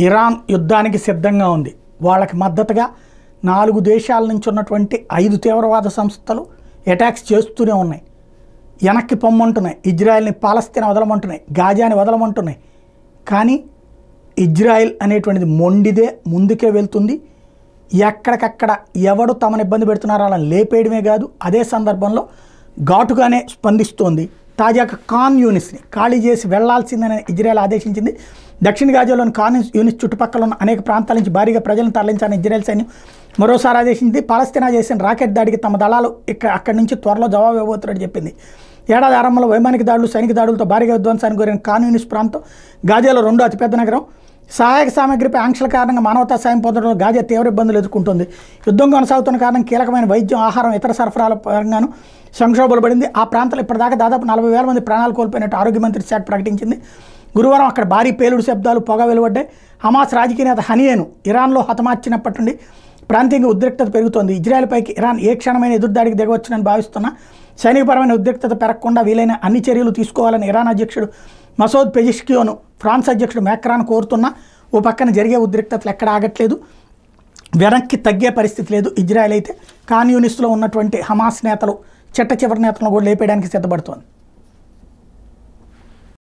Iran యుద్ధానికి సిద్ధంగా ఉంది. వాళ్ళకి మద్దతుగా 4 దేశాల నుంచి ఉన్నటువంటి 5 తీవ్రవాద సంస్థలు అటాక్స్ చేస్తూనే ఉన్నాయి. వెనక్కి పొమ్మంటున్నాయి, ఇజ్రాయెల్ని పాలస్తీనా వదలమంటున్నాయి, గాజాని వదలమంటున్నాయి. కానీ ఇజ్రాయెల్ అనేటువంటిది మొండిదే, ముందుకే వెళ్తుంది. ఎక్కడికక్కడ ఎవడు తమను ఇబ్బంది పెడుతున్నారో అలా లేపేయడమే కాదు, అదే సందర్భంలో ఘాటుగానే స్పందిస్తోంది. తాజాగా ఖాన్ యూనిస్ని ఖాళీ చేసి వెళ్లాల్సిందని ఇజ్రాయెల్ ఆదేశించింది. దక్షిణ గాజాలోని ఖాన్ యూనిస్ చుట్టుపక్కల ఉన్న అనేక ప్రాంతాల నుంచి భారీగా ప్రజలను తరలించాలని ఇజ్రాయెల్ సైన్యం మరోసారి ఆదేశించింది. పాలస్తీనా చేసిన రాకెట్ దాడికి తమ దళాలు అక్కడి నుంచి త్వరలో జవాబు ఇవ్వబోతున్నట్టు చెప్పింది. ఏడాది ఆరంభంలో వైమానిక దాడులు, సైనిక దాడులతో భారీగా విధ్వంసానికి గురైన ఖాన్ యూనిస్ ప్రాంతం గాజాలో 2వ అతిపెద్ద నగరం. సహాయక సామగ్రిపై ఆంక్షల కారణంగా మానవతా సాయం పొందడంలో గాజా తీవ్ర ఇబ్బందులు ఎదుర్కొంటుంది. యుద్ధం కొనసాగుతున్న కారణం కీలకమైన వైద్యం, ఆహారం, ఇతర సరఫరాల పరంగాను సంక్షోభాలు పడింది. ఆ ప్రాంతంలో ఇప్పటిదాకా దాదాపు 40,000 మంది ప్రాణాలు కోల్పోయినట్టు ఆరోగ్య మంత్రి శాఖ ప్రకటించింది. గురువారం అక్కడ భారీ పేలుడు శబ్దాలు, పొగ వెలువడ్డాయి. హమాస్ రాజకీయ నేత హనియేను ఇరాన్లో హతమార్చినప్పటి నుండి ప్రాంతీయంగా ఉద్రిక్తత పెరుగుతోంది. ఇజ్రాయెల్పైకి ఇరాన్ ఏ క్షణమైన ఎదురుదాడికి దిగవచ్చునని భావిస్తున్న సైనికపరమైన ఉద్రిక్తత పెరగకుండా వీలైన అన్ని చర్యలు తీసుకోవాలని ఇరాన్ అధ్యక్షుడు మసౌద్ పెజిష్కియోను ఫ్రాన్స్ అధ్యక్షుడు మ్యాక్రాన్ కోరుతున్నా ఓ పక్కన జరిగే ఉద్రిక్తతలు ఎక్కడ ఆగట్లేదు, వెనక్కి తగ్గే పరిస్థితి లేదు. ఇజ్రాయెల్ అయితే ఖాన్ యూనిస్లో ఉన్నటువంటి హమాస్ నేతలు చిట్ట చివరి నేతలను కూడా లేపేయడానికి సిద్ధపడుతోంది.